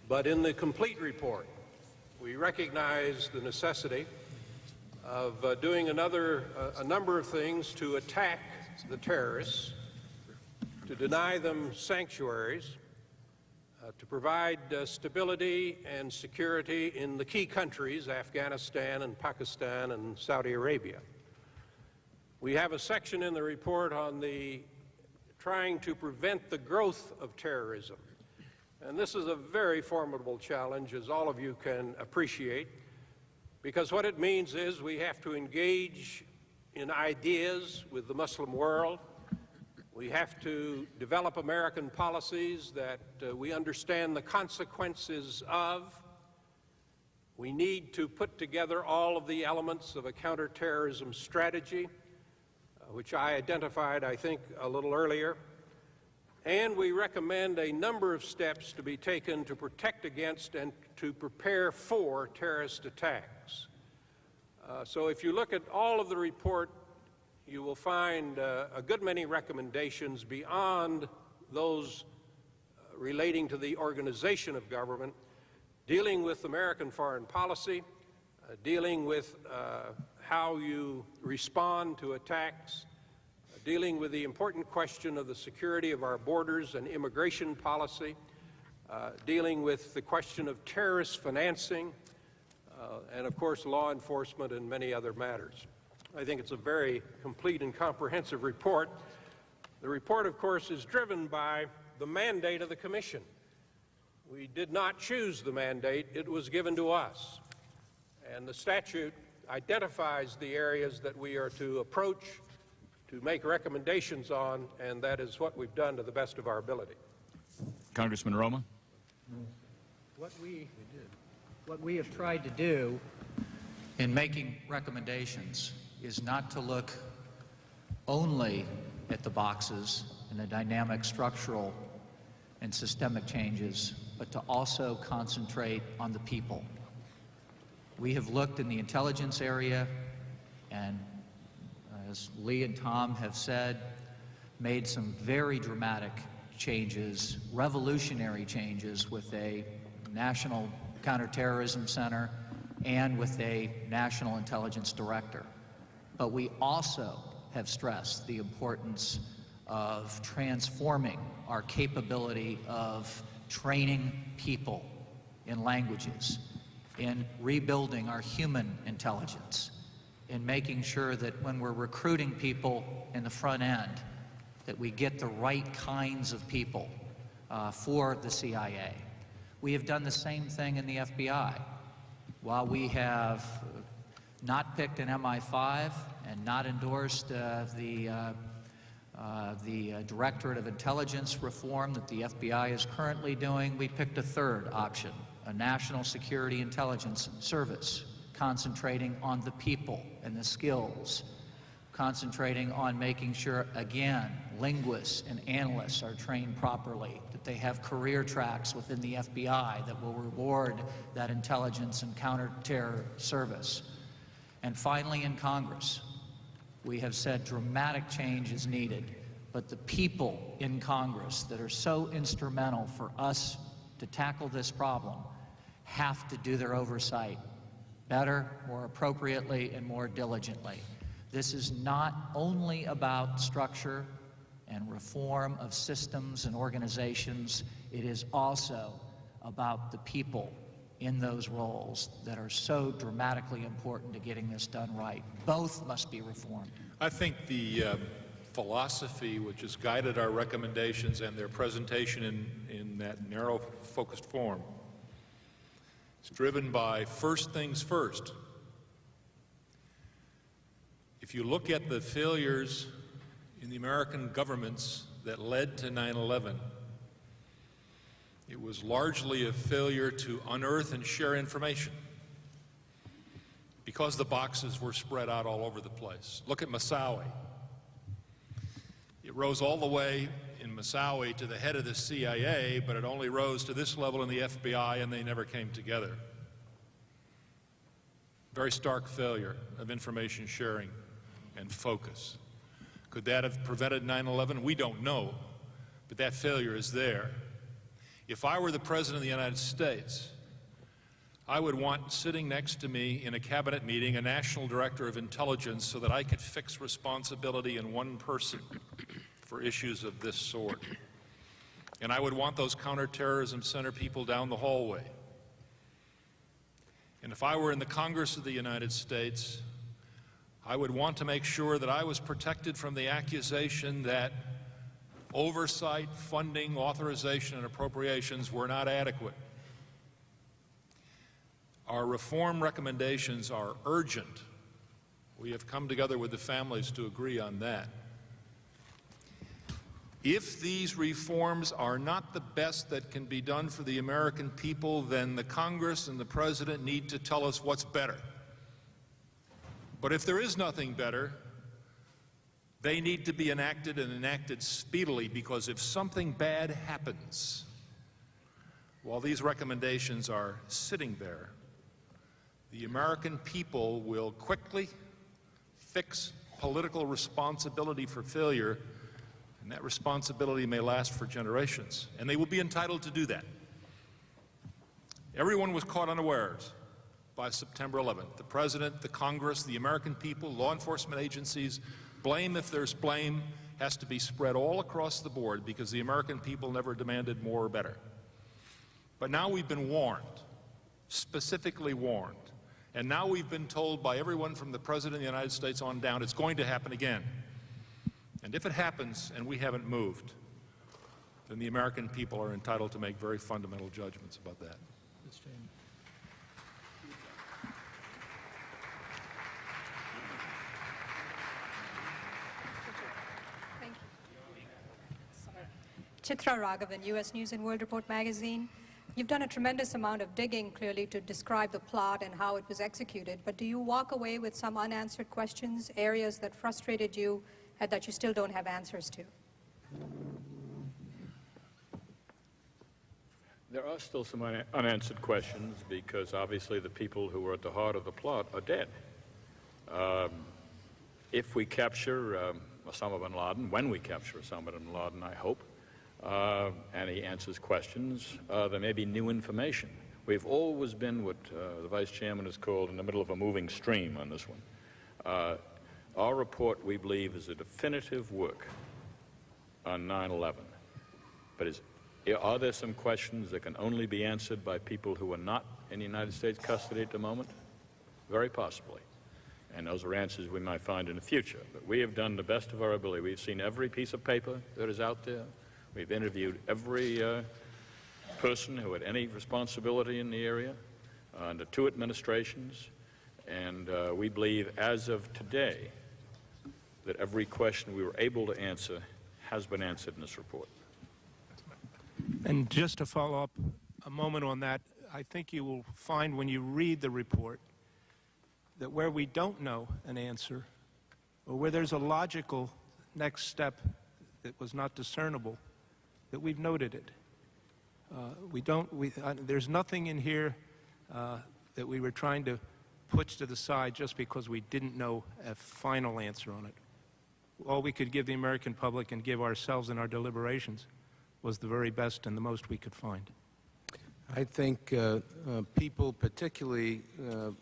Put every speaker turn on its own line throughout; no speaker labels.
But in the complete report, we recognize the necessity of doing a number of things to attack the terrorists, to deny them sanctuaries, to provide stability and security in the key countries, Afghanistan and Pakistan and Saudi Arabia. We have a section in the report on trying to prevent the growth of terrorism. And this is a very formidable challenge, as all of you can appreciate, because what it means is we have to engage in ideas with the Muslim world. We have to develop American policies that we understand the consequences of. We need to put together all of the elements of a counterterrorism strategy, which I identified, I think, a little earlier. And we recommend a number of steps to be taken to protect against and to prepare for terrorist attacks. So if you look at all of the report, you will find a good many recommendations beyond those relating to the organization of government, dealing with American foreign policy, dealing with how you respond to attacks, dealing with the important question of the security of our borders and immigration policy, dealing with the question of terrorist financing, and of course law enforcement and many other matters. I think it's a very complete and comprehensive report. The report, of course, is driven by the mandate of the Commission. We did not choose the mandate. It was given to us. And the statute identifies the areas that we are to approach, to make recommendations on, and that is what we've done to the best of our ability.
Congressman Roma.
What we have tried to do in making recommendations is not to look only at the boxes and the dynamic structural and systemic changes, but to also concentrate on the people. We have looked in the intelligence area and, as Lee and Tom have said, made some very dramatic changes, revolutionary changes with a National Counterterrorism Center and with a National Intelligence Director. But we also have stressed the importance of transforming our capability of training people in languages, in rebuilding our human intelligence, in making sure that when we're recruiting people in the front end, that we get the right kinds of people for the CIA. We have done the same thing in the FBI. While we have not picked an MI5 and not endorsed the Directorate of Intelligence reform that the FBI is currently doing, we picked a third option, a National Security Intelligence Service, concentrating on the people and the skills, concentrating on making sure, again, linguists and analysts are trained properly, that they have career tracks within the FBI that will reward that intelligence and counter-terror service. And finally, in Congress, we have said dramatic change is needed, but the people in Congress that are so instrumental for us to tackle this problem have to do their oversight better, more appropriately, and more diligently. This is not only about structure and reform of systems and organizations, it is also about the people in those roles that are so dramatically important to getting this done right. Both must be reformed.
I think the philosophy which has guided our recommendations and their presentation in that narrow, focused form is driven by first things first. If you look at the failures in the American governments that led to 9/11, it was largely a failure to unearth and share information because the boxes were spread out all over the place. Look at Moussaoui. It rose all the way in Moussaoui to the head of the CIA, but it only rose to this level in the FBI, and they never came together. Very stark failure of information sharing and focus. Could that have prevented 9/11? We don't know, but that failure is there. If I were the President of the United States, I would want sitting next to me in a cabinet meeting a national director of intelligence so that I could fix responsibility in one person for issues of this sort. And I would want those counterterrorism center people down the hallway. And if I were in the Congress of the United States, I would want to make sure that I was protected from the accusation that oversight, funding, authorization, and appropriations were not adequate. Our reform recommendations are urgent. We have come together with the families to agree on that. If these reforms are not the best that can be done for the American people, then the Congress and the President need to tell us what's better. But if there is nothing better, they need to be enacted and enacted speedily, because if something bad happens while these recommendations are sitting there, the American people will quickly fix political responsibility for failure, and that responsibility may last for generations, and they will be entitled to do that. Everyone was caught unawares by September 11th. The President, the Congress, the American people, law enforcement agencies. Blame, if there's blame, has to be spread all across the board, because the American people never demanded more or better. But now we've been warned, specifically warned. And now we've been told by everyone from the President of the United States on down, it's going to happen again. And if it happens and we haven't moved, then the American people are entitled to make very fundamental judgments about that.
Thank you. Chitra Raghavan, U.S. News and World Report magazine. You've done a tremendous amount of digging, clearly, to describe the plot and how it was executed, but do you walk away with some unanswered questions, areas that frustrated you and that you still don't have answers to?
There are still some unanswered questions, because obviously the people who were at the heart of the plot are dead. If we capture Osama bin Laden, when we capture Osama bin Laden, I hope, and he answers questions, there may be new information. We've always been what the Vice Chairman has called in the middle of a moving stream on this one. Our report, we believe, is a definitive work on 9/11. But are there some questions that can only be answered by people who are not in the United States custody at the moment? Very possibly. And those are answers we might find in the future. But we have done the best of our ability. We've seen every piece of paper that is out there. We've interviewed every person who had any responsibility in the area under 2 administrations. And we believe, as of today, that every question we were able to answer has been answered in this report.
And just to follow up a moment on that, I think you will find when you read the report that where we don't know an answer, or where there's a logical next step that was not discernible, that we've noted it. There's nothing in here that we were trying to push to the side just because we didn't know a final answer on it. All we could give the American public and give ourselves in our deliberations was the very best and the most we could find.
I think people, particularly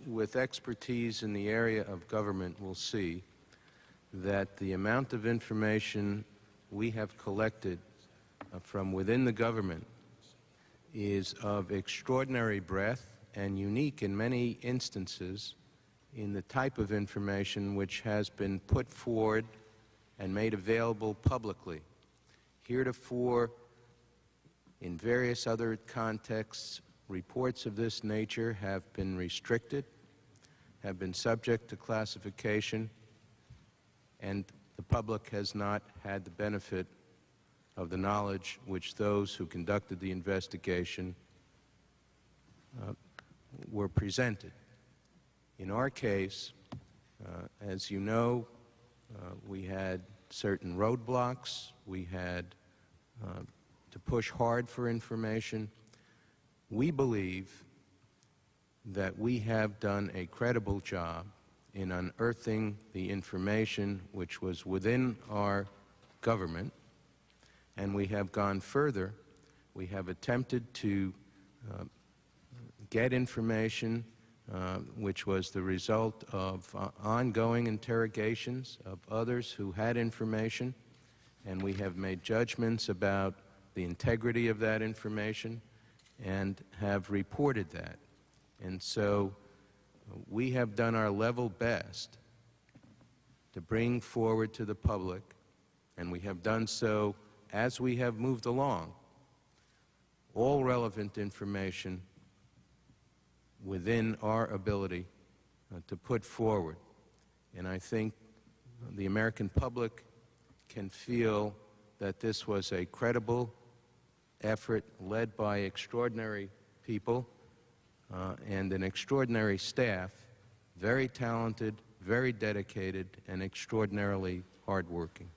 with expertise in the area of government, will see that the amount of information we have collected from within the government is of extraordinary breadth and unique in many instances in the type of information which has been put forward and made available publicly. Heretofore, in various other contexts, reports of this nature have been restricted, have been subject to classification, and the public has not had the benefit of the knowledge which those who conducted the investigation were presented. In our case, as you know, we had certain roadblocks. We had to push hard for information. We believe that we have done a credible job in unearthing the information which was within our government, and we have gone further We have attempted to get information which was the result of ongoing interrogations of others who had information, and we have made judgments about the integrity of that information and have reported that. And so we have done our level best to bring forward to the public, and we have done so as we have moved along, all relevant information within our ability to put forward. And I think the American public can feel that this was a credible effort led by extraordinary people and an extraordinary staff, very talented, very dedicated, and extraordinarily hardworking.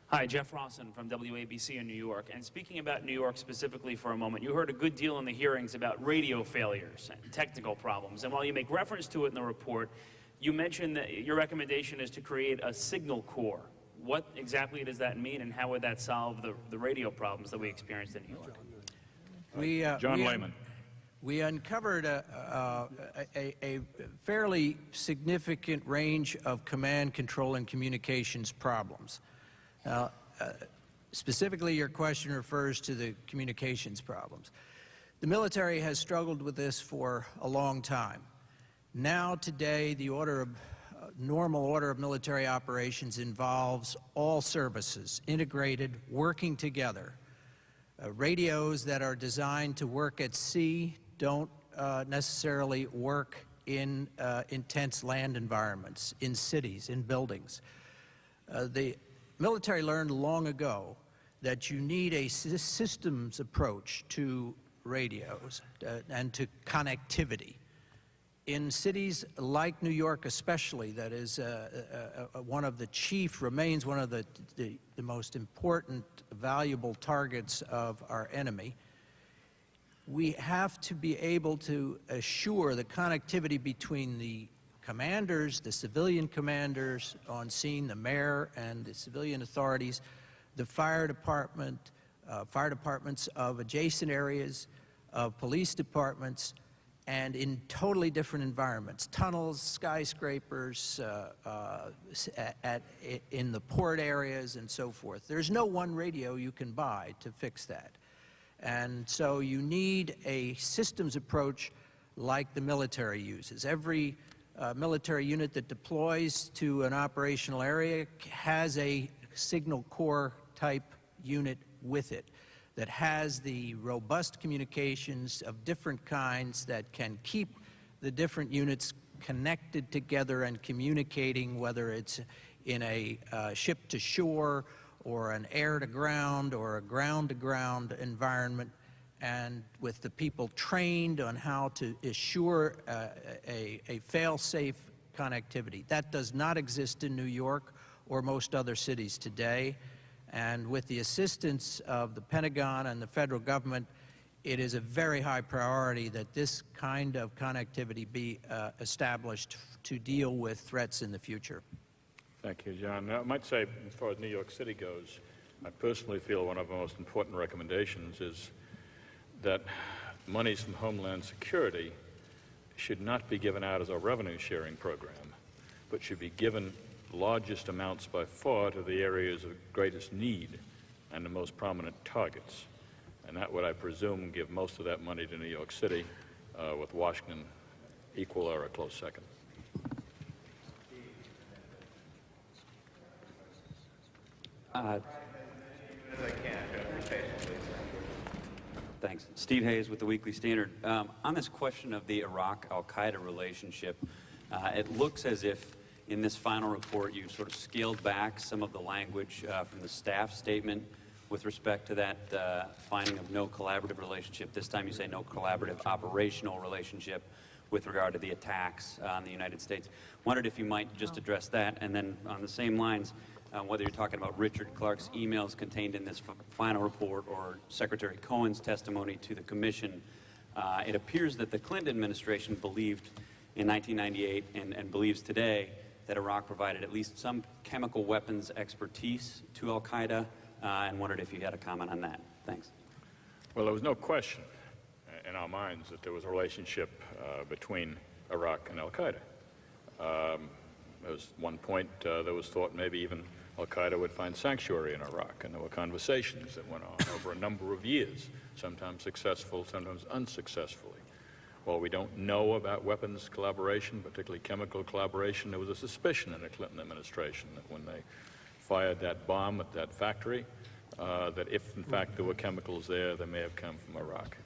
Hi, Jeff Rawson from WABC in New York. And speaking about New York specifically for a moment, you heard a good deal in the hearings about radio failures and technical problems. And while you make reference to it in the report, you mentioned that your recommendation is to create a signal corps. What exactly does that mean, and how would that solve the radio problems that we experienced in New York?
John Lehman.
We uncovered a fairly significant range of command, control, and communications problems. Now, specifically, your question refers to the communications problems. The military has struggled with this for a long time. Now, today, the normal order of military operations involves all services integrated, working together. Radios that are designed to work at sea don't necessarily work in intense land environments, in cities, in buildings. The military learned long ago that you need a systems approach to radios and to connectivity. In cities like New York especially, that is remains one of the most important, valuable targets of our enemy. We have to be able to assure the connectivity between the commanders, the civilian commanders on scene, the mayor and the civilian authorities, the fire department, fire departments of adjacent areas, of police departments, and in totally different environments, tunnels, skyscrapers, in the port areas and so forth. There's no one radio you can buy to fix that. And so you need a systems approach like the military uses. Every military unit that deploys to an operational area has a signal corps type unit with it that has the robust communications of different kinds that can keep the different units connected together and communicating, whether it's in a ship-to-shore or an air-to-ground or a ground-to-ground environment, and with the people trained on how to assure a fail-safe connectivity. That does not exist in New York or most other cities today. And with the assistance of the Pentagon and the federal government, it is a very high priority that this kind of connectivity be established to deal with threats in the future.
Thank you, John. Now, I might say, as far as New York City goes, I personally feel one of our most important recommendations is that monies from Homeland Security should not be given out as a revenue-sharing program, but should be given largest amounts by far to the areas of greatest need and the most prominent targets. And that would, I presume, give most of that money to New York City, with Washington equal or a close second.
Thanks. Steve Hayes with the Weekly Standard. On this question of the Iraq-Al-Qaeda relationship, it looks as if in this final report you sort of scaled back some of the language from the staff statement with respect to that finding of no collaborative relationship. This time you say no collaborative operational relationship with regard to the attacks on the United States. Wondered if you might just address that, and then on the same lines, whether you're talking about Richard Clark's emails contained in this final report or Secretary Cohen's testimony to the commission. It appears that the Clinton administration believed in 1998 and believes today that Iraq provided at least some chemical weapons expertise to al-Qaeda and wondered if you had a comment on that. Thanks.
Well, there was no question in our minds that there was a relationship between Iraq and al-Qaeda. There was one point there was thought maybe even al-Qaeda would find sanctuary in Iraq, and there were conversations that went on over a number of years, sometimes successful, sometimes unsuccessfully. While we don't know about weapons collaboration, particularly chemical collaboration, there was a suspicion in the Clinton administration that when they fired that bomb at that factory, that if in fact there were chemicals there, they may have come from Iraq.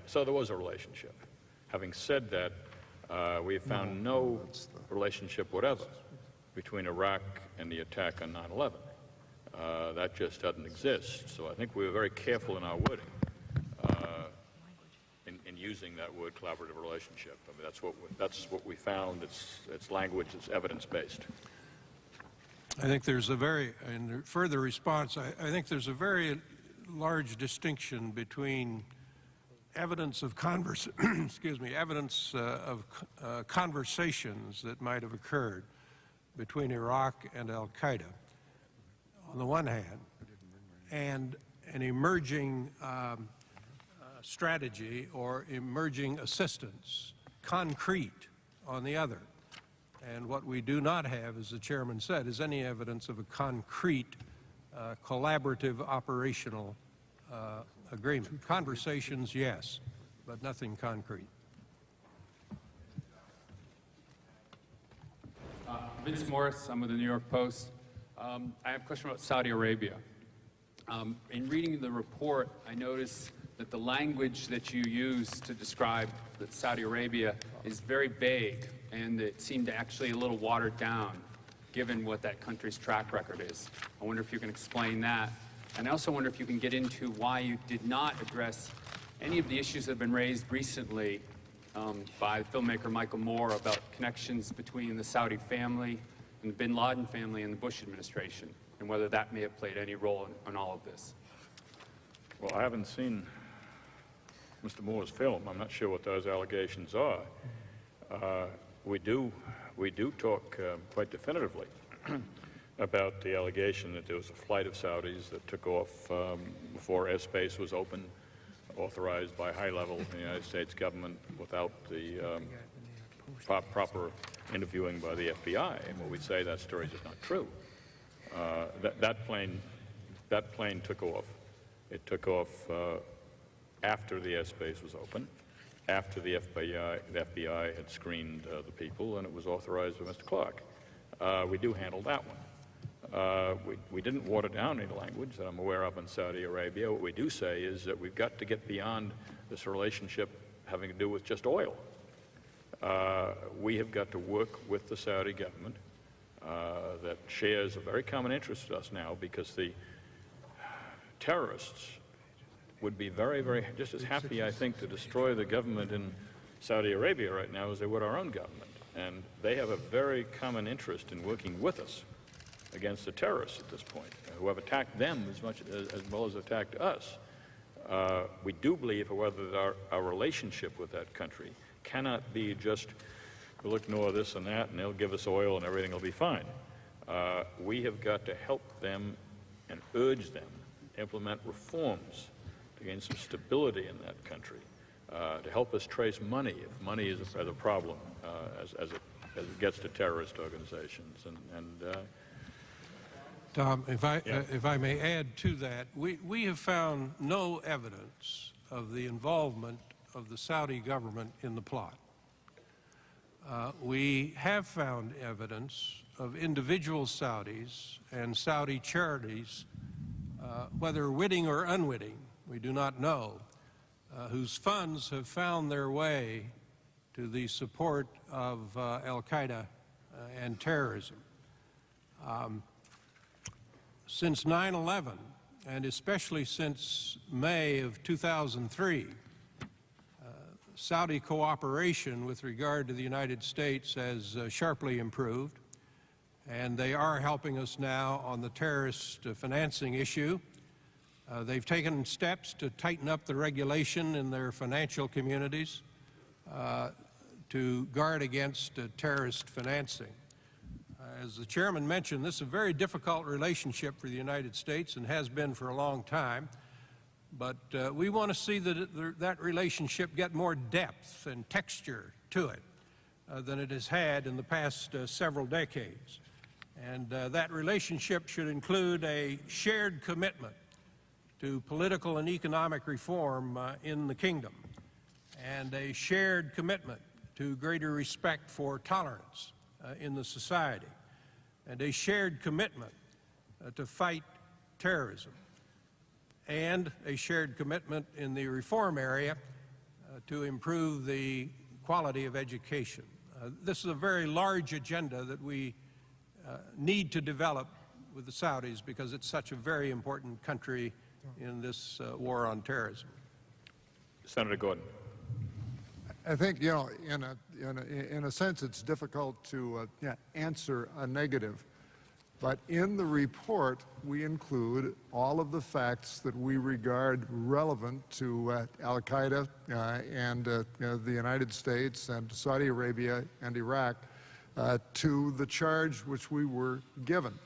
So there was a relationship. Having said that, we have found no relationship whatever between Iraq and the attack on 9/11. That just doesn't exist. So I think we were very careful in our wording in using that word collaborative relationship. I mean, that's what we found. It's language. It's evidence-based.
I think there's a in further response, I think there's a very large distinction between evidence of conversations that might have occurred between Iraq and al-Qaeda on the one hand, and an emerging strategy or emerging assistance, concrete, on the other. And what we do not have, as the chairman said, is any evidence of a concrete, collaborative, operational agreement. Conversations, yes, but nothing concrete.
Vince Morris, I'm with the New York Post. I have a question about Saudi Arabia. In reading the report, I noticed that the language that you use to describe that Saudi Arabia is very vague, and it seemed actually a little watered down, given what that country's track record is. I wonder if you can explain that. And I also wonder if you can get into why you did not address any of the issues that have been raised recently by filmmaker Michael Moore about connections between the Saudi family and the bin Laden family and the Bush administration, and whether that may have played any role in all of this.
Well, I haven't seen Mr. Moore's film. I'm not sure what those allegations are. We do talk quite definitively about the allegation that there was a flight of Saudis that took off before airspace was open, authorized by high level in the United States government without the proper interviewing by the FBI. And what we say, that story is just not true. That plane took off. It took off after the airspace was open, after the FBI had screened the people, and it was authorized by Mr. Clark. We do handle that one. We didn't water down any language that I'm aware of in Saudi Arabia. What we do say is that we've got to get beyond this relationship having to do with just oil. We have got to work with the Saudi government that shares a very common interest with us now, because the terrorists would be very, just as happy, I think, to destroy the government in Saudi Arabia right now as they would our own government. And they have a very common interest in working with us against the terrorists at this point, who have attacked them as well as attacked us. We do believe, however, that our relationship with that country cannot be just, we'll ignore this and that, and they'll give us oil and everything will be fine. We have got to help them and urge them to implement reforms to gain some stability in that country, to help us trace money, if money is a problem as it gets to terrorist organizations.
Tom, if I may add to that, we have found no evidence of the involvement of the Saudi government in the plot. We have found evidence of individual Saudis and Saudi charities, whether witting or unwitting, we do not know, whose funds have found their way to the support of al-Qaeda and terrorism. Since 9/11, and especially since May of 2003, Saudi cooperation with regard to the United States has sharply improved, and they are helping us now on the terrorist financing issue. They've taken steps to tighten up the regulation in their financial communities to guard against terrorist financing.
As the chairman mentioned, this is a very difficult relationship for the United States and has been for a long time. But we want to see that relationship get more depth and texture to it than it has had in the past several decades. And that relationship should include a shared commitment to political and economic reform in the kingdom, and a shared commitment to greater respect for tolerance in the society, and a shared commitment to fight terrorism, and a shared commitment in the reform area to improve the quality of education. This is a very large agenda that we need to develop with the Saudis because it's such a very important country in this war on terrorism.
Senator Gordon.
I think, you know, in a sense, it's difficult to answer a negative. But in the report, we include all of the facts that we regard relevant to Al-Qaeda and the United States and Saudi Arabia and Iraq to the charge which we were given.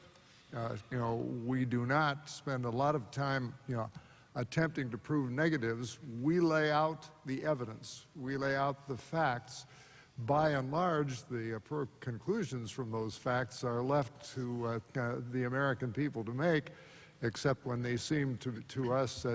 You know, we do not spend a lot of time, you know, attempting to prove negatives. We lay out the evidence. We lay out the facts. By and large, the conclusions from those facts are left to the American people to make, except when they seem to us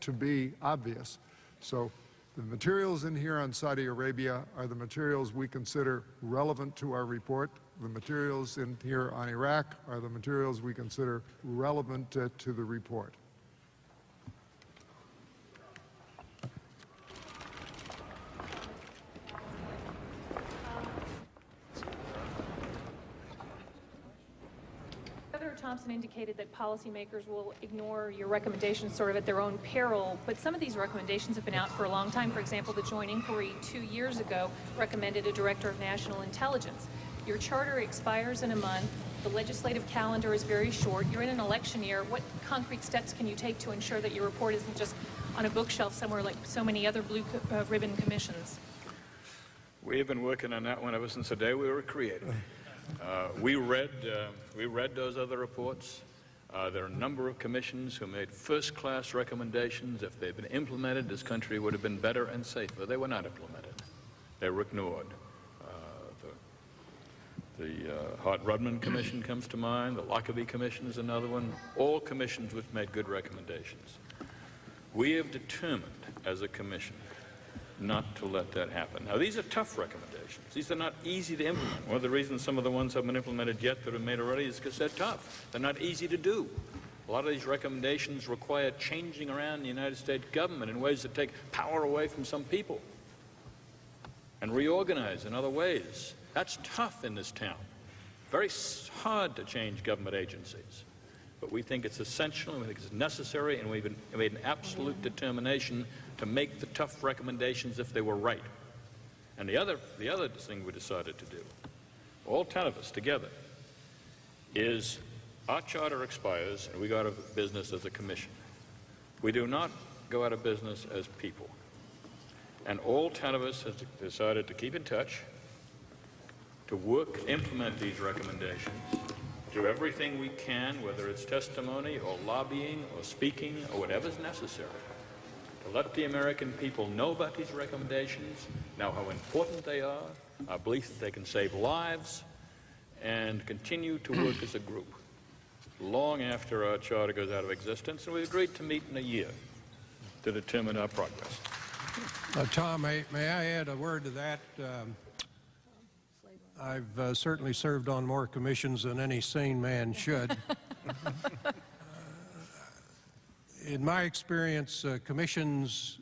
to be obvious. So the materials in here on Saudi Arabia are the materials we consider relevant to our report. The materials in here on Iraq are the materials we consider relevant to the report.
Thompson indicated that policymakers will ignore your recommendations sort of at their own peril, but some of these recommendations have been out for a long time. For example, the Joint Inquiry 2 years ago recommended a Director of National Intelligence. Your charter expires in a month. The legislative calendar is very short. You're in an election year. What concrete steps can you take to ensure that your report isn't just on a bookshelf somewhere like so many other blue ribbon commissions?
We've been working on that one ever since the day we were created. We read those other reports. There are a number of commissions who made first-class recommendations. If they'd been implemented, this country would have been better and safer. They were not implemented. They were ignored. The Hart-Rudman Commission comes to mind. The Lockerbie Commission is another one. All commissions which made good recommendations. We have determined as a commission not to let that happen. Now, these are tough recommendations. These are not easy to implement. One of the reasons some of the ones haven't been implemented yet that are made already is because they're tough. They're not easy to do. A lot of these recommendations require changing around the United States government in ways that take power away from some people and reorganize in other ways. That's tough in this town. Very hard to change government agencies. But we think it's essential, and we think it's necessary, and we've made an absolute determination to make the tough recommendations if they were right. And the other thing we decided to do, all 10 of us together, is our charter expires and we go out of business as a commission. We do not go out of business as people. And all 10 of us have decided to keep in touch, to work, implement these recommendations, do everything we can, whether it's testimony or lobbying or speaking or whatever's necessary, to let the American people know about these recommendations, know how important they are, our belief that they can save lives, and continue to work as a group long after our charter goes out of existence. And we agreed to meet in a year to determine our progress.
Tom, may I add a word to that? I've certainly served on more commissions than any sane man should. In my experience, commissions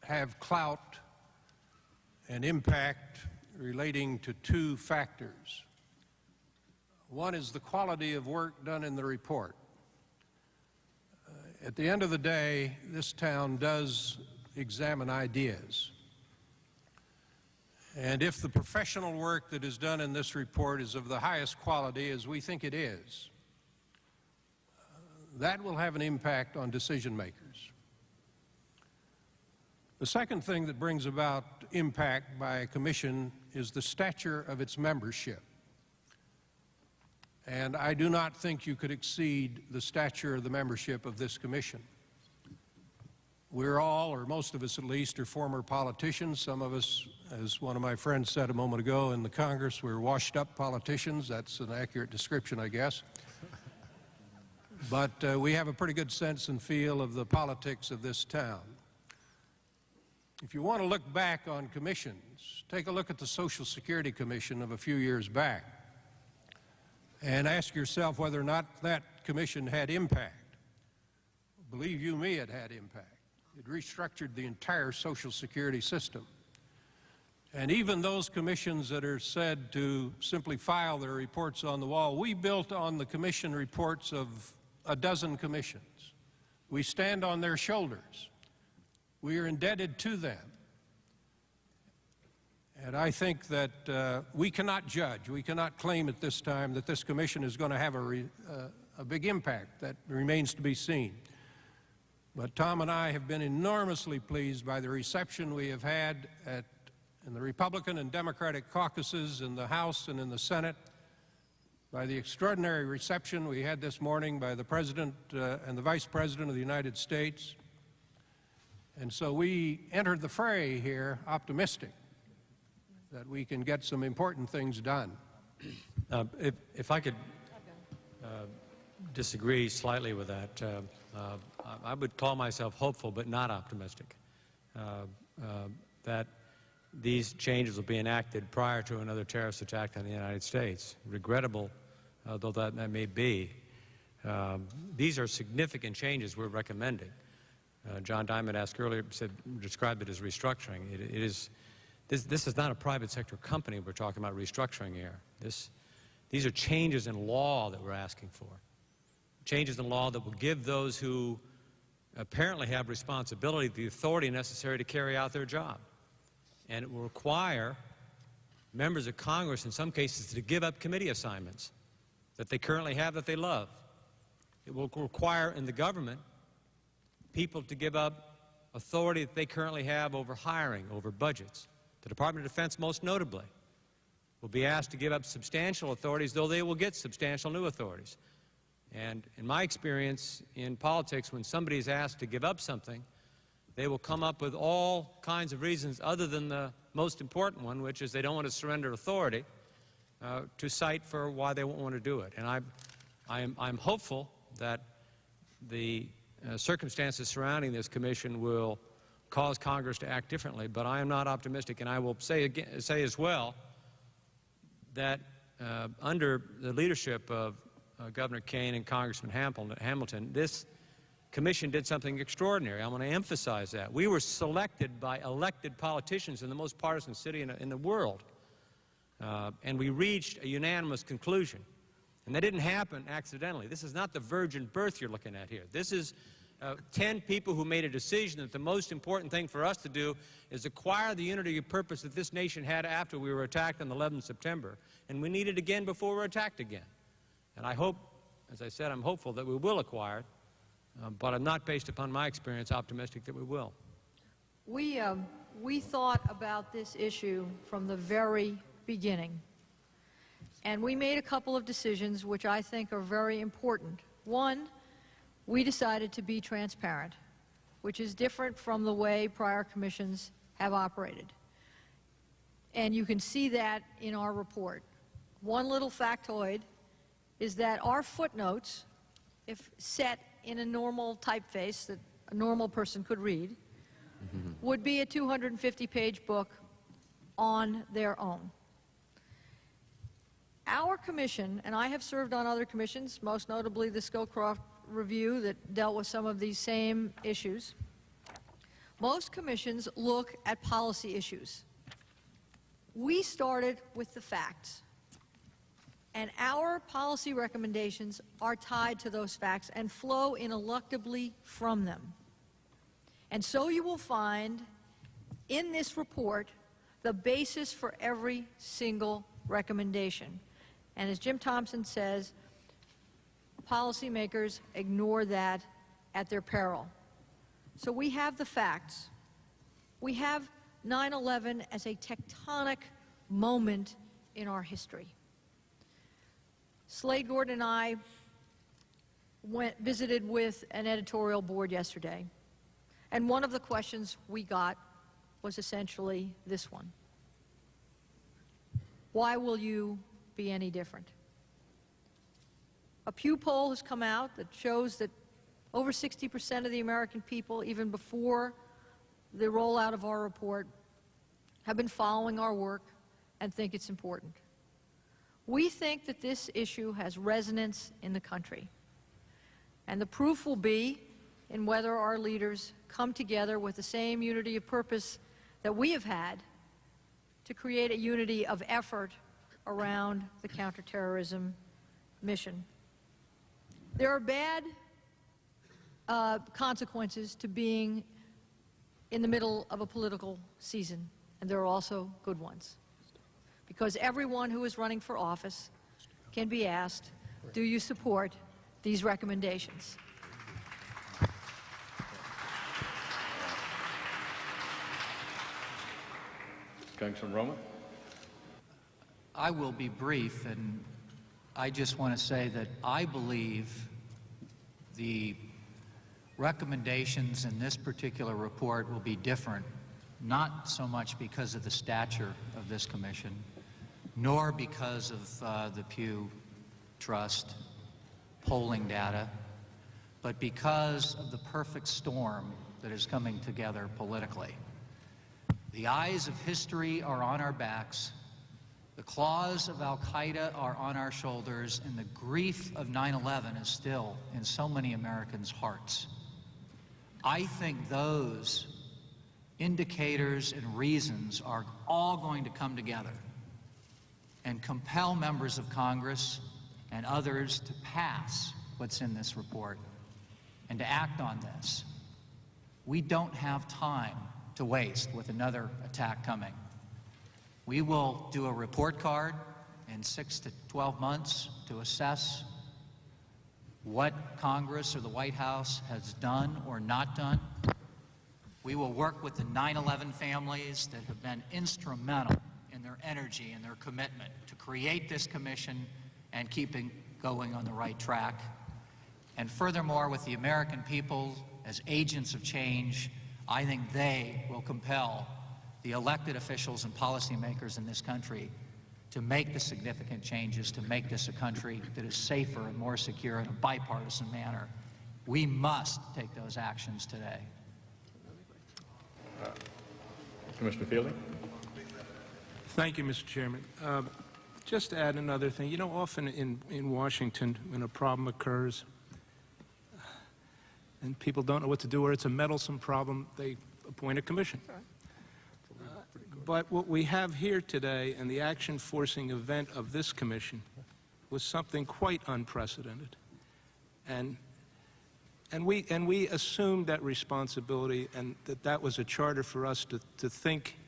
have clout and impact relating to 2 factors. One is the quality of work done in the report. At the end of the day, this town does examine ideas. And if the professional work that is done in this report is of the highest quality, as we think it is, that will have an impact on decision makers. The second thing that brings about impact by a commission is the stature of its membership. And I do not think you could exceed the stature of the membership of this commission. We're all, or most of us at least, are former politicians. Some of us, as one of my friends said a moment ago in the Congress, we're washed-up politicians. That's an accurate description, I guess. But we have a pretty good sense and feel of the politics of this town. If you want to look back on commissions, take a look at the Social Security Commission of a few years back and ask yourself whether or not that commission had impact. Believe you me, it had impact. It restructured the entire Social Security system. And even those commissions that are said to simply file their reports on the wall, we built on the commission reports of a dozen commissions. We stand on their shoulders. We are indebted to them. And I think that we cannot judge, we cannot claim at this time that this commission is going to have a big impact. That remains to be seen. But Tom and I have been enormously pleased by the reception we have had in the Republican and Democratic caucuses in the House and in the Senate, by the extraordinary reception we had this morning by the President and the Vice President of the United States. And so we entered the fray here optimistic that we can get some important things done.
If I could disagree slightly with that, I would call myself hopeful but not optimistic that these changes will be enacted prior to another terrorist attack on the United States. Regrettable though that may be, these are significant changes we're recommending. John Diamond asked earlier, described it as restructuring. This is not a private sector company we're talking about restructuring here. These are changes in law that we're asking for. Changes in law that will give those who apparently have responsibility the authority necessary to carry out their job. And it will require members of Congress in some cases to give up committee assignments that they currently have that they love. It will require in the government people to give up authority that they currently have over hiring, over budgets. The Department of Defense, most notably, will be asked to give up substantial authorities, though they will get substantial new authorities. And in my experience in politics, when somebody is asked to give up something, they will come up with all kinds of reasons other than the most important one, which is they don't want to surrender authority, to cite for why they won't want to do it. And I'm hopeful that the circumstances surrounding this commission will cause Congress to act differently, but I am not optimistic. And I will say as well that under the leadership of Governor KEAN and Congressman Hamilton, this commission did something extraordinary. I want to emphasize that. We were selected by elected politicians in the most partisan city in the world, and we reached a unanimous conclusion. And that didn't happen accidentally. This is not the virgin birth you're looking at here. This is 10 people who made a decision that the most important thing for us to do is acquire the unity of purpose that this nation had after we were attacked on the 11th of September. And we need it again before we were attacked again. And I hope, as I said, I'm hopeful that we will acquire it, but I'm not, based upon my experience, optimistic that we will.
We thought about this issue from the very beginning. And we made a couple of decisions which I think are very important. One, we decided to be transparent, which is different from the way prior commissions have operated. And you can see that in our report. One little factoid is that our footnotes, if set in a normal typeface that a normal person could read, would be a 250-page book on their own. Our commission, and I have served on other commissions, most notably the Scowcroft Review that dealt with some of these same issues. Most commissions look at policy issues. We started with the facts, and our policy recommendations are tied to those facts and flow ineluctably from them. And so you will find in this report the basis for every single recommendation. And as Jim Thompson says, policymakers ignore that at their peril. So we have the facts. We have 9/11 as a tectonic moment in our history. Slade Gordon and I visited with an editorial board yesterday, and one of the questions we got was essentially this one: why will you be any different? A Pew poll has come out that shows that over 60% of the American people, even before the rollout of our report, have been following our work and think it's important. We think that this issue has resonance in the country, and the proof will be in whether our leaders come together with the same unity of purpose that we have had to create a unity of effort around the counterterrorism mission. There are bad consequences to being in the middle of a political season, and there are also good ones. Because everyone who is running for office can be asked, do you support these recommendations?
Congressman Romer?
I will be brief, and I just want to say that I believe the recommendations in this particular report will be different, not so much because of the stature of this commission, nor because of the Pew Trust polling data, but because of the perfect storm that is coming together politically. The eyes of history are on our backs, the claws of Al-Qaeda are on our shoulders, and the grief of 9/11 is still in so many Americans' hearts. I think those indicators and reasons are all going to come together and compel members of Congress and others to pass what's in this report and to act on this. We don't have time to waste with another attack coming. We will do a report card in 6 to 12 months to assess what Congress or the White House has done or not done. We will work with the 9/11 families that have been instrumental in their energy and their commitment to create this commission and keeping going on the right track. And furthermore, with the American people as agents of change, I think they will compel the elected officials and policymakers in this country to make the significant changes to make this a country that is safer and more secure in a bipartisan manner. We must take those actions today.
Commissioner Fielding?
Thank you, Mr. Chairman. Just to add another thing, you know, often in Washington, when a problem occurs and people don't know what to do, or it's a meddlesome problem, they appoint a commission. But what we have here today and the action-forcing event of this commission was something quite unprecedented. And we assumed that responsibility, and that was a charter for us to think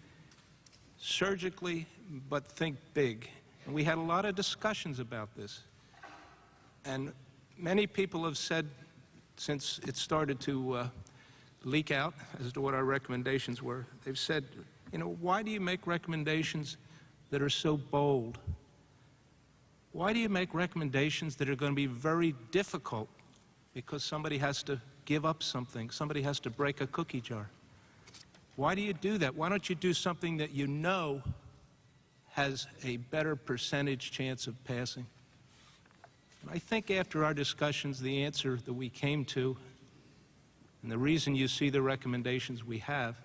surgically but think big. And we had a lot of discussions about this. And many people have said, since it started to leak out as to what our recommendations were, they've said, you know, why do you make recommendations that are so bold? Why do you make recommendations that are going to be very difficult because somebody has to give up something, somebody has to break a cookie jar? Why do you do that? Why don't you do something that you know has a better percentage chance of passing? And I think after our discussions, the answer that we came to, and the reason you see the recommendations we have,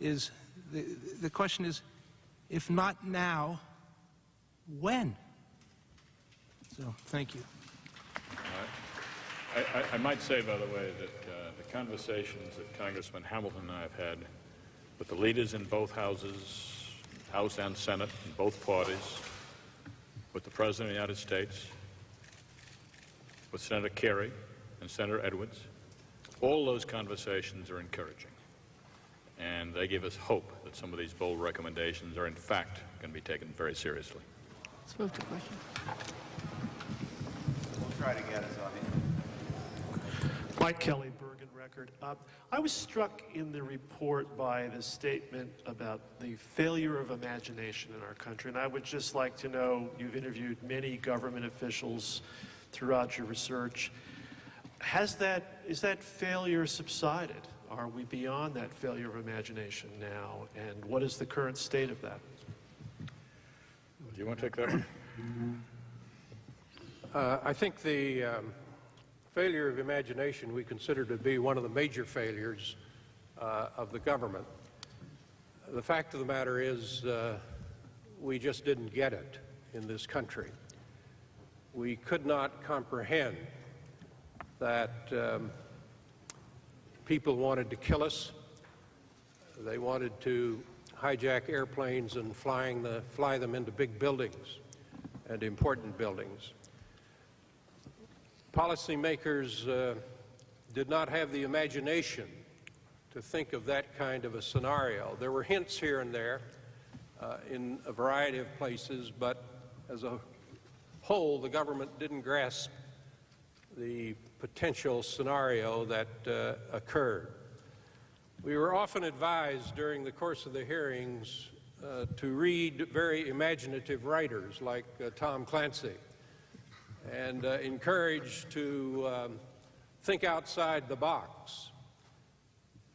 is the question is, if not now, when? So, thank you.
I might say, by the way, that the conversations that Congressman Hamilton and I have had with the leaders in both houses, House and Senate, in both parties, with the President of the United States, with Senator Kerry and Senator Edwards, all those conversations are encouraging. And they give us hope that some of these bold recommendations are, in fact, going to be taken very seriously.
Let's move to question.
We'll try to get us on it.
Mike Kelly, Bergen
record. I was struck in the report by the statement about the failure of imagination in our country, and I would just like to know, you've interviewed many government officials throughout your research. Is that failure subsided? Are we beyond that failure of imagination now, and what is the current state of that?
Do you want to take that one?
I think the failure of imagination we consider to be one of the major failures of the government. The fact of the matter is we just didn't get it in this country. We could not comprehend that people wanted to kill us. They wanted to hijack airplanes and fly them into big buildings and important buildings. Policymakers did not have the imagination to think of that kind of a scenario. There were hints here and there in a variety of places, but as a whole, the government didn't grasp the potential scenario that occurred. We were often advised during the course of the hearings to read very imaginative writers like Tom Clancy, and encouraged to think outside the box.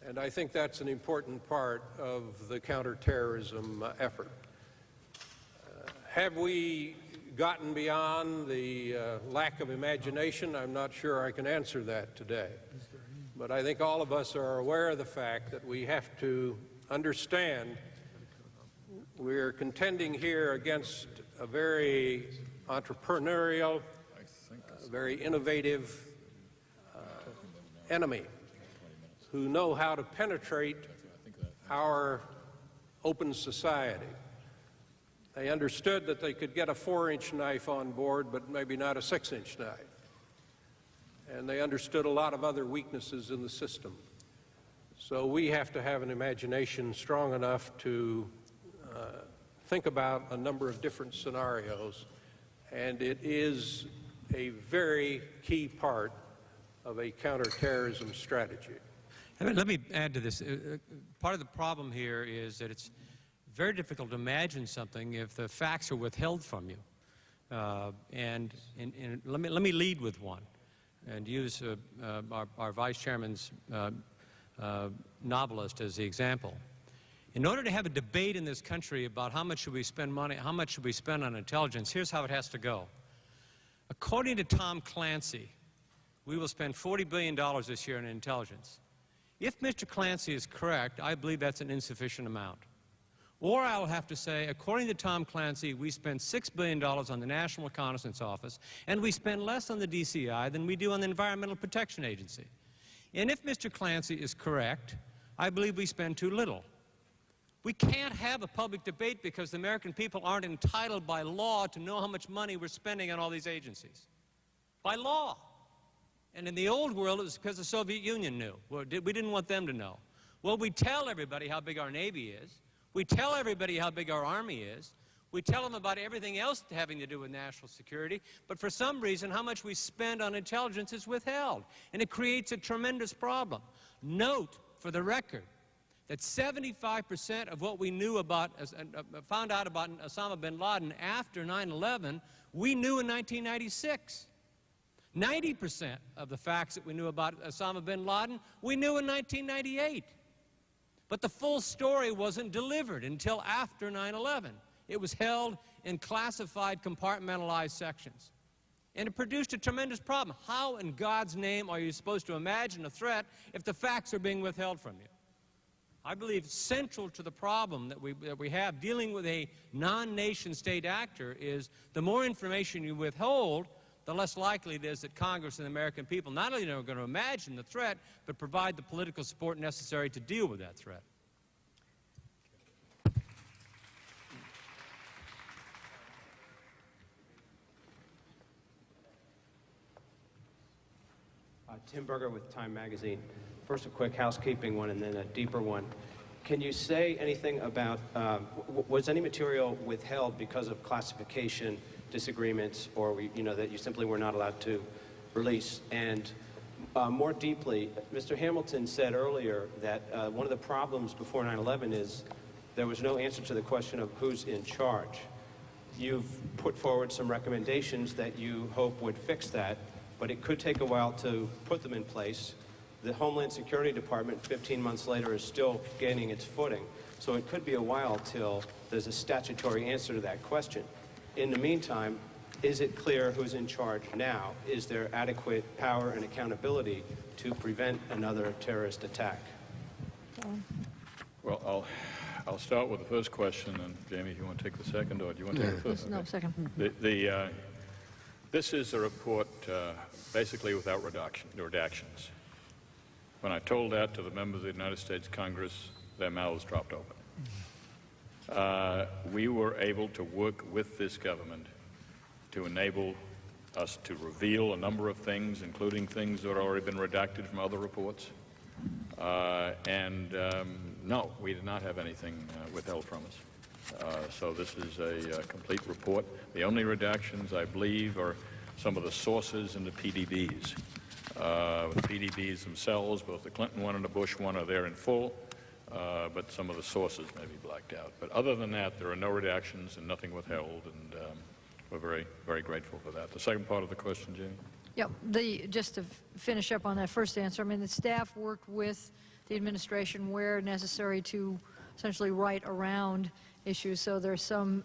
And I think that's an important part of the counterterrorism effort. Have we gotten beyond the lack of imagination? I'm not sure I can answer that today. But I think all of us are aware of the fact that we have to understand we're contending here against a very entrepreneurial, very innovative enemy who know how to penetrate our open society. They understood that they could get a 4-inch knife on board, but maybe not a 6-inch knife. And they understood a lot of other weaknesses in the system. So we have to have an imagination strong enough to think about a number of different scenarios, and it is a very key part of a counterterrorism strategy.
Let me add to this. Part of the problem here is that it's very difficult to imagine something if the facts are withheld from you. And let me lead with one and use our Vice Chairman's novelist as the example. In order to have a debate in this country about how much should we spend money, how much should we spend on intelligence, here's how it has to go. According to Tom Clancy, we will spend $40 billion this year on intelligence. If Mr. Clancy is correct, I believe that's an insufficient amount. Or I will have to say, according to Tom Clancy, we spend $6 billion on the National Reconnaissance Office, and we spend less on the DCI than we do on the Environmental Protection Agency. And if Mr. Clancy is correct, I believe we spend too little. We can't have a public debate because the American people aren't entitled by law to know how much money we're spending on all these agencies. By law. And in the old world, it was because the Soviet Union knew. Well, we didn't want them to know. Well, we tell everybody how big our Navy is. We tell everybody how big our Army is. We tell them about everything else having to do with national security. But for some reason, how much we spend on intelligence is withheld. And it creates a tremendous problem. Note, for the record, that 75% of what we knew about, found out about Osama bin Laden after 9/11, we knew in 1996. 90% of the facts that we knew about Osama bin Laden, we knew in 1998. But the full story wasn't delivered until after 9/11. It was held in classified, compartmentalized sections. And it produced a tremendous problem. How in God's name are you supposed to imagine a threat if the facts are being withheld from you? I believe central to the problem that we have dealing with a non-nation state actor is the more information you withhold, the less likely it is that Congress and the American people not only are going to imagine the threat, but provide the political support necessary to deal with that threat.
Tim Berger with Time Magazine. First a quick housekeeping one and then a deeper one. Can you say anything about, was any material withheld because of classification disagreements or that you simply were not allowed to release? And More deeply, Mr. Hamilton said earlier that one of the problems before 9/11 is there was no answer to the question of who's in charge. You've put forward some recommendations that you hope would fix that, but it could take a while to put them in place. The Homeland Security Department, 15 months later, is still gaining its footing. So it could be a while till there's a statutory answer to that question. In the meantime, is it clear who's in charge now? Is there adequate power and accountability to prevent another terrorist attack?
Well, I'll start with the first question, and Jamie, if you want to take the second, or do you want to take the first?
No, second.
This is a report basically without redactions. When I told that to the members of the United States Congress, their mouths dropped open. We were able to work with this government to enable us to reveal a number of things, including things that had already been redacted from other reports. No, we did not have anything withheld from us. So this is a complete report. The only redactions, I believe, are some of the sources in the PDBs. The PDBs themselves, both the Clinton one and the Bush one, are there in full, but some of the sources may be blacked out. But other than that, there are no redactions and nothing withheld, and we're very, very grateful for that. The second part of the question, Jamie?
Yeah, just to finish up on that first answer, I mean, the staff worked with the administration where necessary to essentially write around issues. So there's some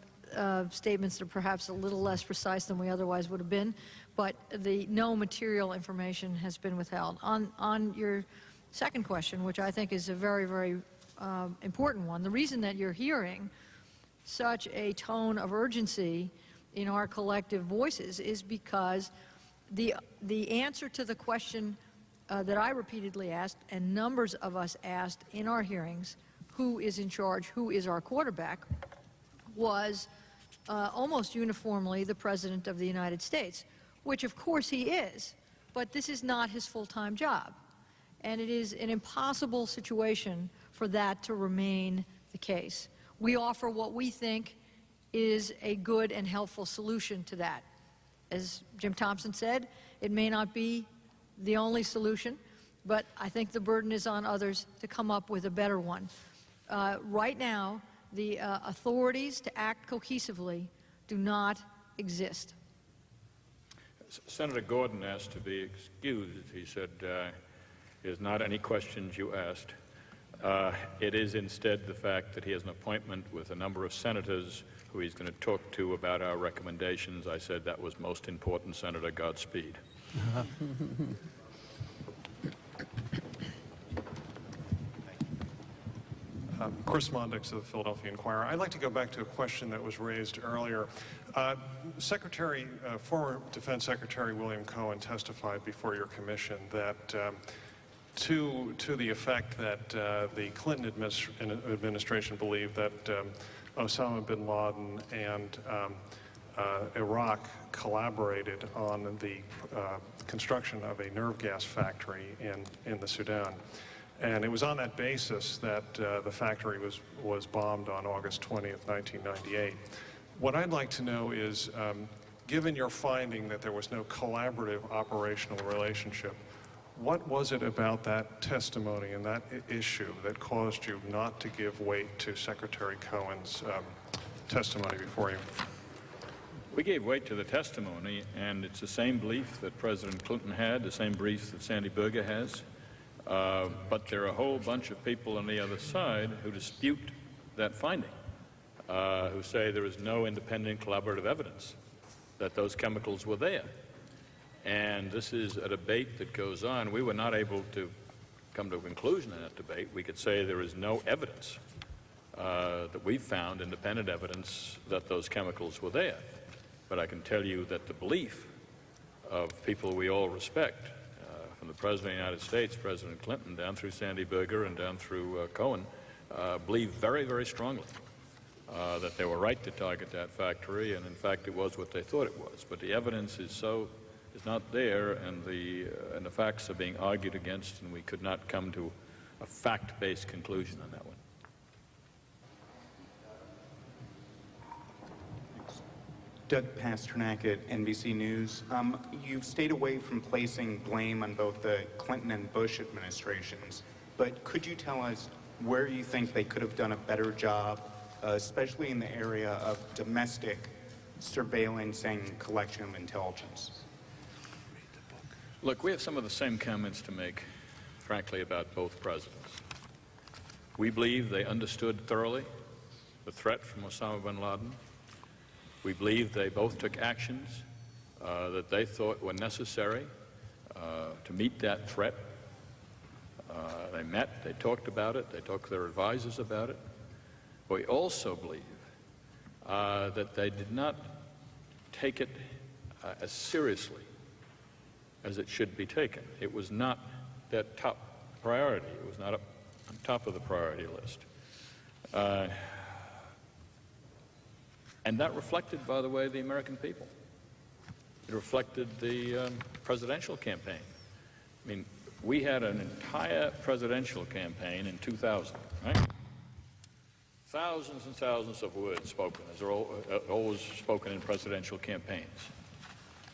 statements that are perhaps a little less precise than we otherwise would have been, but no material information has been withheld. On your second question, which I think is a very, very important one, the reason that you're hearing such a tone of urgency in our collective voices is because the answer to the question that I repeatedly asked and numbers of us asked in our hearings, who is in charge, who is our quarterback, was almost uniformly the President of the United States, which of course he is, but this is not his full-time job. And it is an impossible situation for that to remain the case. We offer what we think is a good and helpful solution to that. As Jim Thompson said, it may not be the only solution, but I think the burden is on others to come up with a better one. Right now, the authorities to act cohesively do not exist.
Senator Gordon asked to be excused. He said, "There's not any questions you asked." It is instead the fact that he has an appointment with a number of senators who he's going to talk to about our recommendations. I said that was most important, Senator. Godspeed.
Chris Mondix of the Philadelphia Inquirer. I'd like to go back to a question that was raised earlier. Former Defense Secretary William Cohen testified before your commission that to the effect that the Clinton administration believed that Osama bin Laden and Iraq collaborated on the construction of a nerve gas factory in the Sudan. And it was on that basis that the factory was bombed on August 20th, 1998. What I'd like to know is, given your finding that there was no collaborative operational relationship, what was it about that testimony and that issue that caused you not to give weight to Secretary Cohen's testimony before you?
We gave weight to the testimony, and it's the same belief that President Clinton had, the same belief that Sandy Berger has. But there are a whole bunch of people on the other side who dispute that finding, who say there is no independent collaborative evidence that those chemicals were there. And this is a debate that goes on. We were not able to come to a conclusion in that debate. We could say there is no evidence that we've found, independent evidence, that those chemicals were there. But I can tell you that the belief of people we all respect, from the President of the United States, President Clinton, down through Sandy Berger and down through Cohen, believe very, very strongly that they were right to target that factory, and in fact it was what they thought it was. But the evidence is not there, and the facts are being argued against, and we could not come to a fact-based conclusion on that one.
Doug Pasternak at NBC News. You've stayed away from placing blame on both the Clinton and Bush administrations, but could you tell us where you think they could have done a better job, especially in the area of domestic surveillance and collection of intelligence?
Look, we have some of the same comments to make, frankly, about both presidents. We believe they understood thoroughly the threat from Osama bin Laden. We believe they both took actions that they thought were necessary to meet that threat. They met, they talked about it, they talked to their advisors about it. But we also believe that they did not take it as seriously as it should be taken. It was not their top priority. It was not up on top of the priority list. And that reflected, by the way, the American people. It reflected the presidential campaign. I mean, we had an entire presidential campaign in 2000, right? Thousands and thousands of words spoken, as are always spoken in presidential campaigns.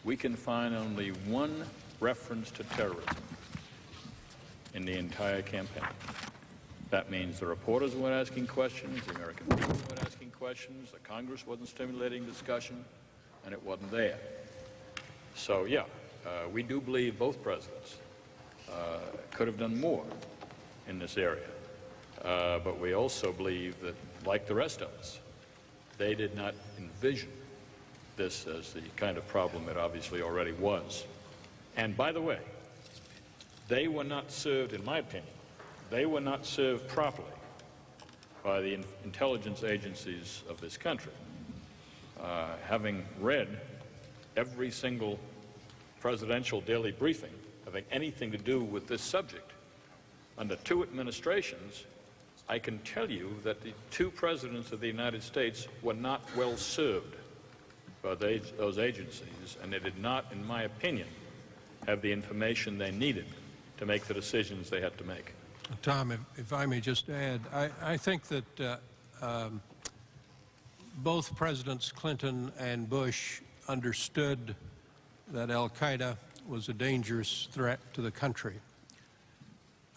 We can find only one reference to terrorism in the entire campaign. That means the reporters weren't asking questions, the American people weren't asking questions, the Congress wasn't stimulating discussion, and it wasn't there. So, yeah, we do believe both presidents could have done more in this area. But we also believe that, like the rest of us, they did not envision this as the kind of problem it obviously already was. And by the way, they were not served, in my opinion, they were not served properly by the intelligence agencies of this country. Having read every single presidential daily briefing having anything to do with this subject, under two administrations, I can tell you that the two presidents of the United States were not well served by those agencies, and they did not, in my opinion, have the information they needed to make the decisions they had to make.
Tom, if I may just add, I think that both Presidents Clinton and Bush understood that al-Qaeda was a dangerous threat to the country.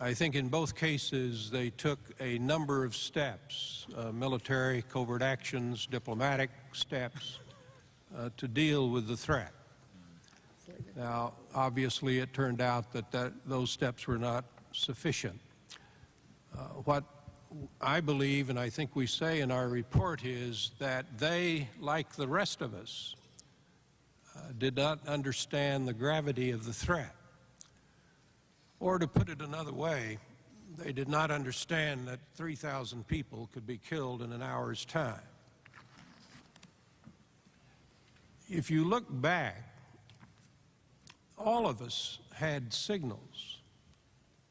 I think in both cases they took a number of steps, military, covert actions, diplomatic steps, to deal with the threat. Now, obviously it turned out that those steps were not sufficient. What I believe, and I think we say in our report, is that they, like the rest of us, did not understand the gravity of the threat. Or to put it another way, they did not understand that 3,000 people could be killed in an hour's time. If you look back, all of us had signals.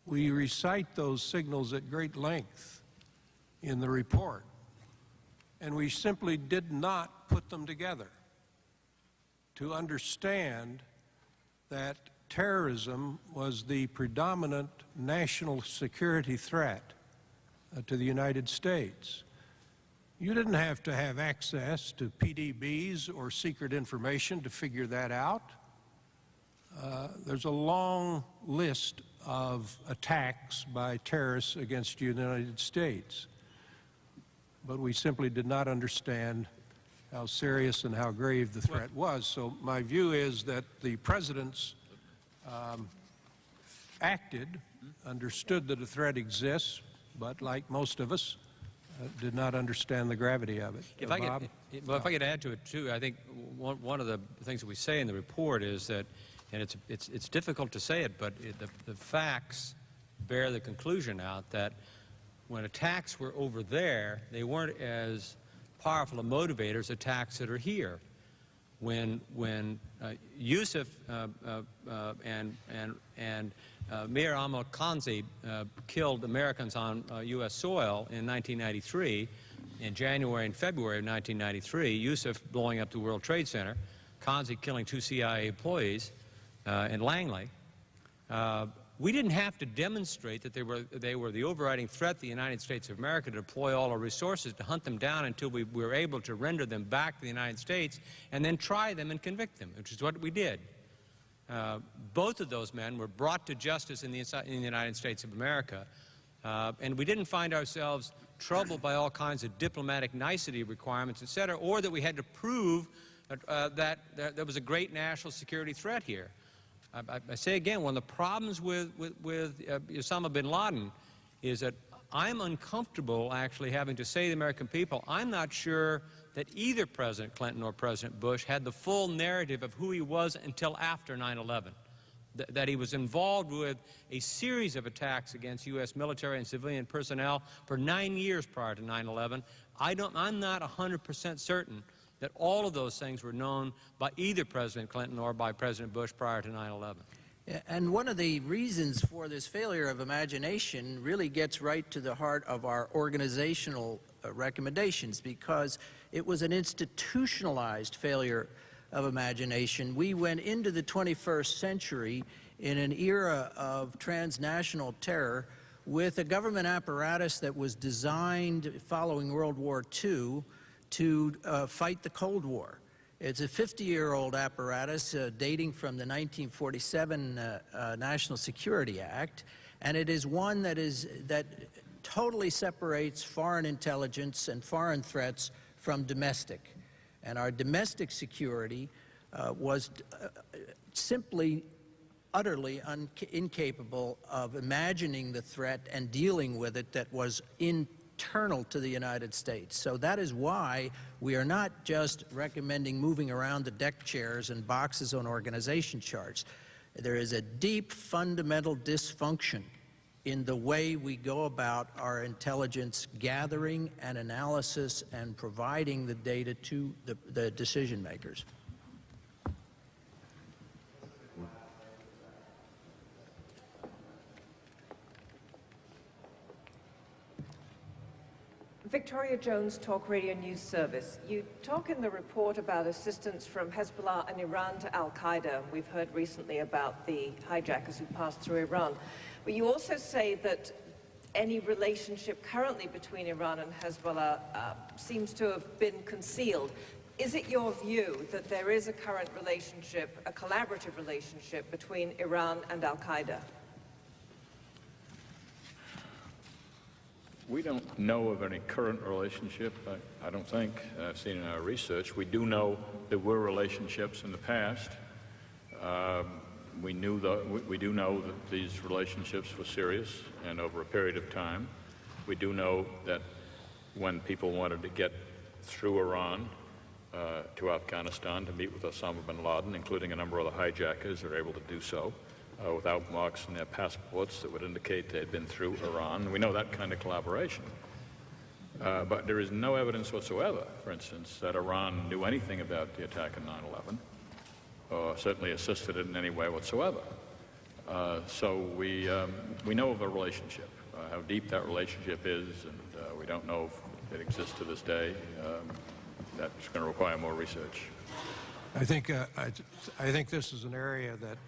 We recite those signals at great length in the report, and we simply did not put them together to understand that terrorism was the predominant national security threat to the United States. You didn't have to have access to PDBs or secret information to figure that out. There's a long list of attacks by terrorists against the United States, but we simply did not understand how serious and how grave the threat was. So my view is that the presidents acted, understood that a threat exists, but like most of us, did not understand the gravity of it.
If I could add to it too, I think one of the things that we say in the report is that, and it's difficult to say it, but the facts bear the conclusion out that when attacks were over there, they weren't as powerful a motivators as attacks that are here. When Yusuf and Mir Ahmad Khanzi killed Americans on U.S. soil in 1993, in January and February of 1993, Yusuf blowing up the World Trade Center, Khanzi killing 2 CIA employees in Langley, We didn't have to demonstrate that they were the overriding threat to the United States of America to deploy all our resources to hunt them down until we were able to render them back to the United States and then try them and convict them, which is what we did. Both of those men were brought to justice in the United States of America, and we didn't find ourselves troubled by all kinds of diplomatic nicety requirements, et cetera, or that we had to prove that there was a great national security threat here. I say again, one of the problems with Osama bin Laden is that I'm uncomfortable actually having to say to the American people, I'm not sure that either President Clinton or President Bush had the full narrative of who he was until after 9/11. That he was involved with a series of attacks against U.S. military and civilian personnel for 9 years prior to 9/11. I'm not 100% certain that all of those things were known by either President Clinton or by President Bush prior to 9/11.
And one of the reasons for this failure of imagination really gets right to the heart of our organizational recommendations, because it was an institutionalized failure of imagination. We went into the 21st century in an era of transnational terror with a government apparatus that was designed following World War II to fight the Cold War. It's a 50-year-old apparatus dating from the 1947 National Security Act, and it is one that totally separates foreign intelligence and foreign threats from domestic. And our domestic security was simply utterly incapable of imagining the threat and dealing with it that was internal to the United States. So that is why we are not just recommending moving around the deck chairs and boxes on organization charts. There is a deep fundamental dysfunction in the way we go about our intelligence gathering and analysis and providing the data to the decision makers.
Victoria Jones, Talk Radio News Service. You talk in the report about assistance from Hezbollah and Iran to al-Qaeda. We've heard recently about the hijackers who passed through Iran. But you also say that any relationship currently between Iran and Hezbollah seems to have been concealed. Is it your view that there is a current relationship, a collaborative relationship between Iran and al-Qaeda?
We don't know of any current relationship, I don't think. I've seen in our research. We do know there were relationships in the past. We do know that these relationships were serious and over a period of time. We do know that when people wanted to get through Iran to Afghanistan to meet with Osama bin Laden, including a number of the hijackers, are able to do so without marks in their passports that would indicate they had been through Iran. We know that kind of collaboration. But there is no evidence whatsoever, for instance, that Iran knew anything about the attack on 9/11, or certainly assisted it in any way whatsoever. So we know of a relationship. How deep that relationship is, and we don't know if it exists to this day. That's going to require more research.
I think this is an area that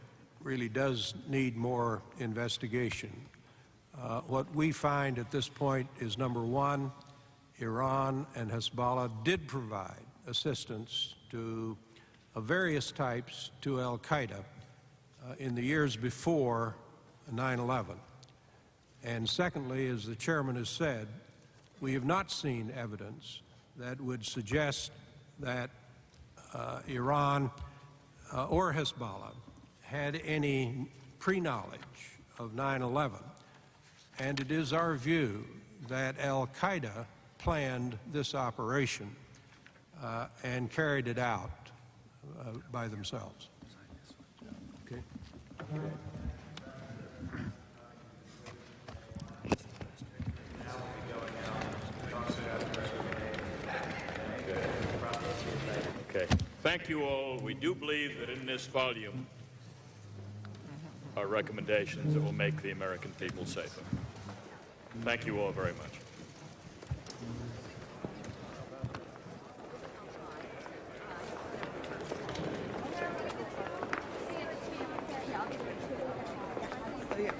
really does need more investigation. What we find at this point is, number one, Iran and Hezbollah did provide assistance to of various types to al-Qaeda in the years before 9/11. And secondly, as the chairman has said, we have not seen evidence that would suggest that Iran or Hezbollah had any pre-knowledge of 9/11. And it is our view that al-Qaeda planned this operation and carried it out by themselves. Okay.
Okay. Thank you all. We do believe that in this volume are recommendations that will make the American people safer. Thank you all very much.
Yeah.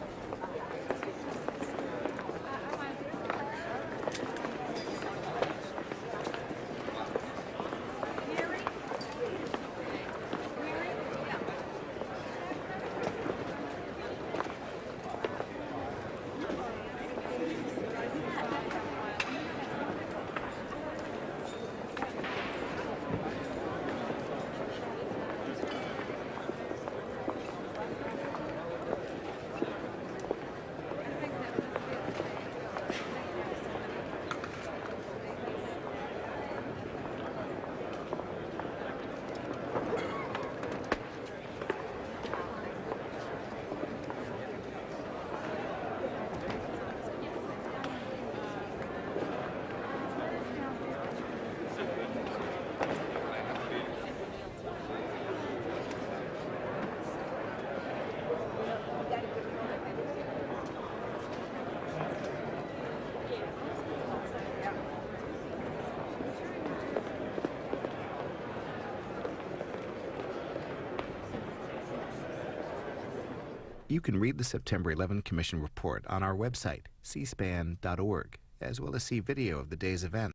You can read the September 11 Commission report on our website, cspan.org, as well as see video of the day's events.